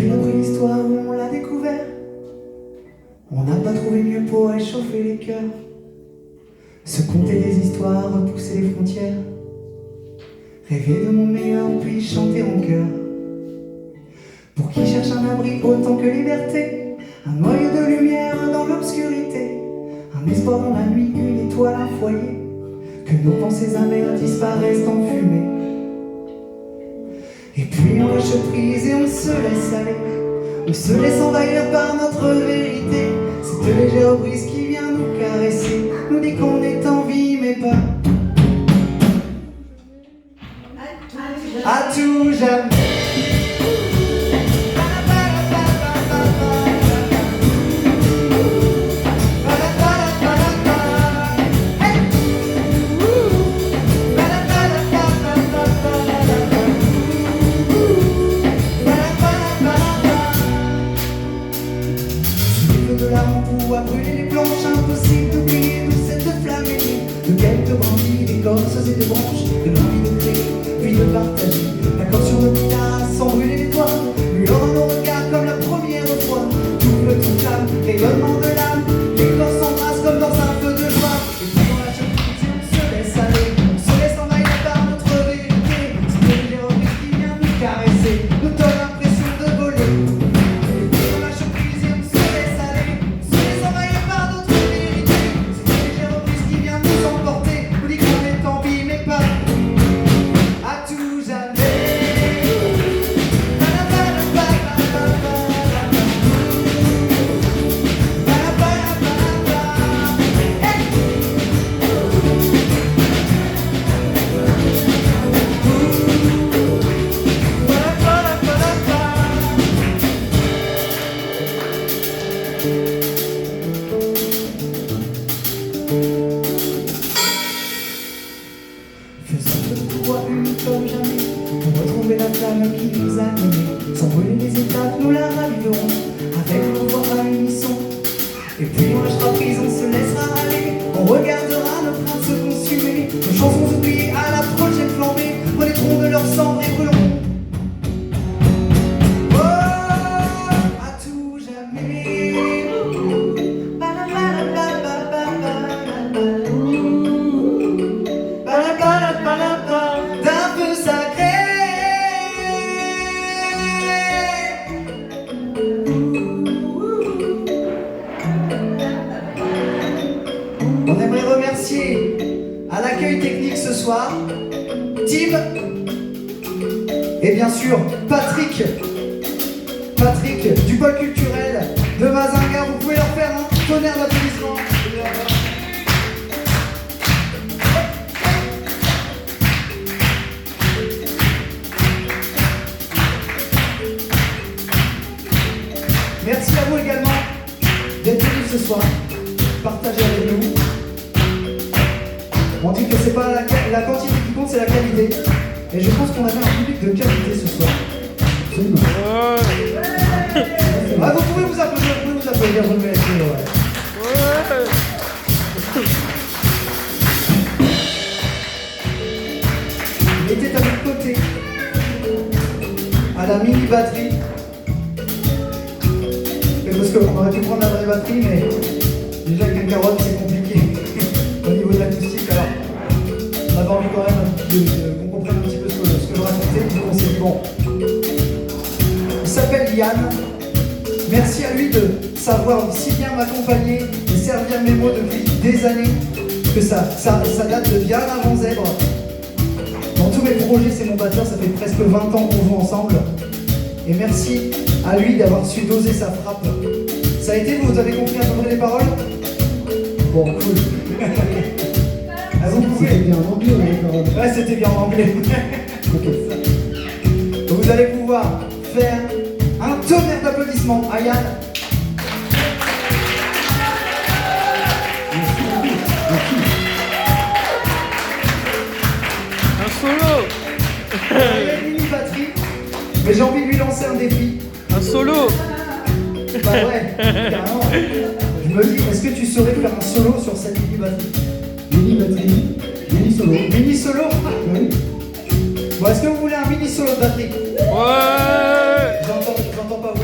puis notre histoire, on l'a découvert. On n'a pas trouvé mieux pour réchauffer les cœurs. Se conter des histoires, repousser les frontières. Rêver de mon meilleur, puis chanter en chœur. Pour qui cherche un abri autant que liberté, un noyau de lumière dans l'obscurité, un espoir dans la nuit, une étoile, un foyer, que nos pensées amères disparaissent en fumée. Et puis on lâche prise et on se laisse aller, on se laisse envahir par notre vérité. Cette légère brise qui vient nous caresser, nous dit qu'on est en vie mais pas à tout jamais. À brûler les planches, impossible d'oublier toute cette flamme aimée, de quelques brindilles d'écorces et de branches, de l'envie de créer, puis de partager. D'accord sur nos guitares, sans brûler les toits, lueur dans nos regards comme la première fois. Souffle ton flamme, rayonnement de l'âme, les corps s'embrassent comme dans un feu de joie. Et puis on lâche prise et on se laisse aller, on se laisse envahir par notre vérité. C'est une légère brise qui vient nous caresser, nous donne l'impression de voler. Et puis on lâche prise et on se laisse aller, envahir par notre vérité. C'est une légère brise qui vient nous emporter, nous dit qu'on est en vie mais pas à tout jamais. Faisons de nous voix une comme jamais, pour retrouver la flamme qui nous a animés. Sans brûler les étapes, nous la raviverons, avec nos voix à unisson. Et puis on lâchera prise, on se laissera aller, on regardera nos craintes se consumer. Nos chansons oubliées à la prochaine flambée, renaîtront de leur cendre et brûleront. Oh, à tout jamais. D'un peu sacré. On aimerait remercier à l'accueil technique ce soir Tim et bien sûr Patrick du pôle culturel de Mazinga. Vous pouvez leur faire un tonnerre d'applaudissements. Merci à vous également d'être venus ce soir, partager avec nous. On dit que c'est pas la quantité qui compte, c'est la qualité. Et je pense qu'on avait un public de qualité ce soir. Absolument. Ah, vous pouvez vous applaudir, je vais essayer, Il était à notre côté, à la mini batterie. Parce qu'on aurait pu prendre la vraie batterie, mais déjà avec un carotte c'est compliqué au niveau de l'acoustique. Alors on avait envie quand même qu'on comprenne un petit peu ce que je racontais. Donc on s'est dit bon, il s'appelle Yann. Merci à lui de savoir si bien m'accompagner et servir mes mots depuis des années, que ça date de bien avant Zèbre. Dans tous mes projets, c'est mon batteur, ça fait presque 20 ans qu'on joue ensemble. Et merci à lui d'avoir su doser sa frappe. Ça a été, vous avez compris à peu près les paroles? Bon, cool. Ah, vous pouvez. C'était bien en anglais, les paroles. Ouais, c'était bien en anglais. Donc vous allez pouvoir faire un tonnerre d'applaudissements à Yann. Un solo. Il y a une mini batterie, mais j'ai envie de lui lancer un défi. Un solo. Bah ouais, carrément. Je me dis, est-ce que tu saurais faire un solo sur cette mini batterie? Mini batterie, mini solo. Mini solo? Oui. Bon, est-ce que vous voulez un mini solo de batterie? Ouais. J'entends pas vous.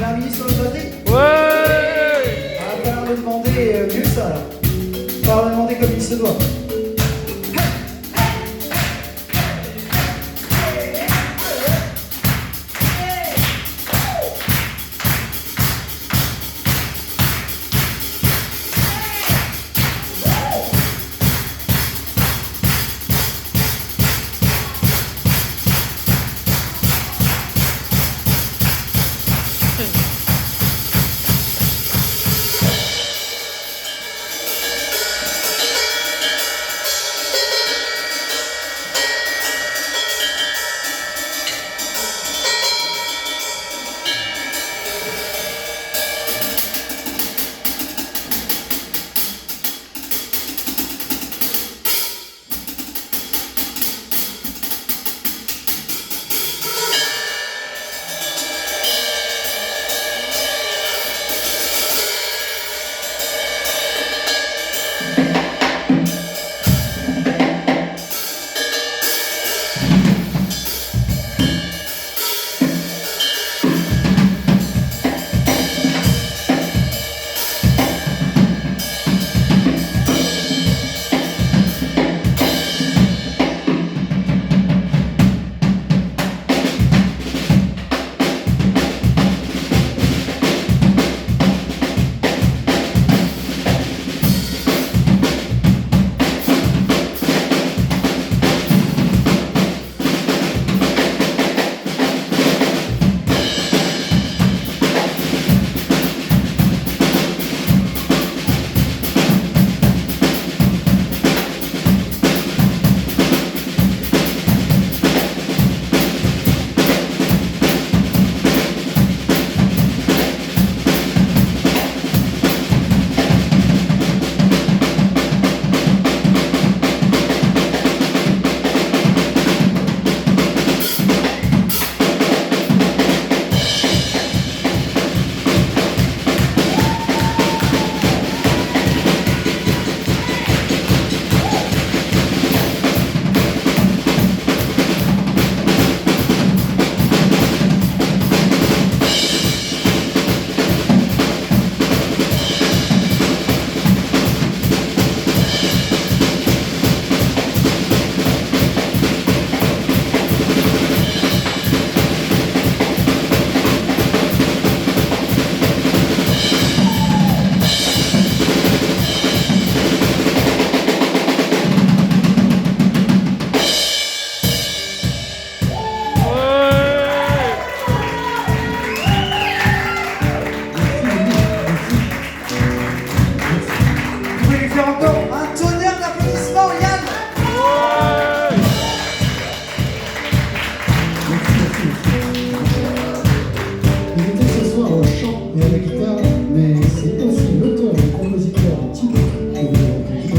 et à la guitare, mais c'est aussi l'auteur et compositeur des titres que vous avez entendus.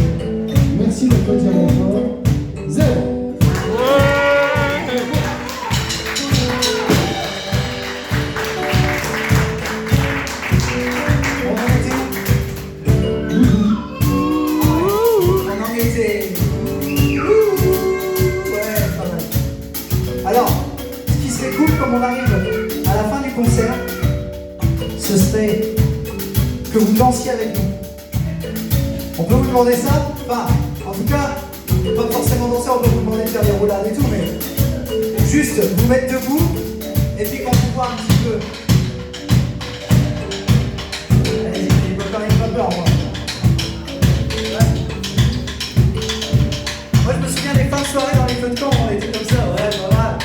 Merci d'applaudir mon frère. Zèbre. Alors, ce qui serait cool comme on arrive à la fin du concert, ce serait que vous dansiez avec nous. On peut vous demander ça? Enfin, en tout cas, pas forcément danser, on peut vous demander de faire des roulades et tout, mais juste vous mettre debout, et puis quand vous voit un petit peu. Allez-y, il ne peut quand même pas peur, moi. Moi, je me souviens des fins de soirée dans les feux de camp, on était comme ça, ouais, voilà.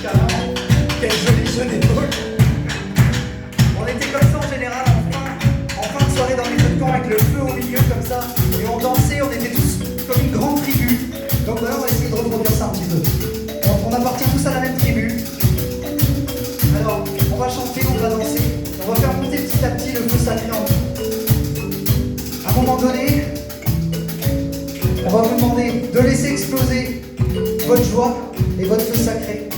Carrément. Quelle jolie jeune époque. On était comme ça en général, en fin de soirée dans les feux de camp, avec le feu au milieu, comme ça. Et on dansait, on était tous comme une grande tribu. Donc voilà, on va essayer de reproduire ça un petit peu. On appartient tous à la même tribu. Alors, on va chanter, on va danser. On va faire monter petit à petit le feu sacré en nous. À un moment donné, on va vous demander de laisser exploser votre joie et votre feu sacré.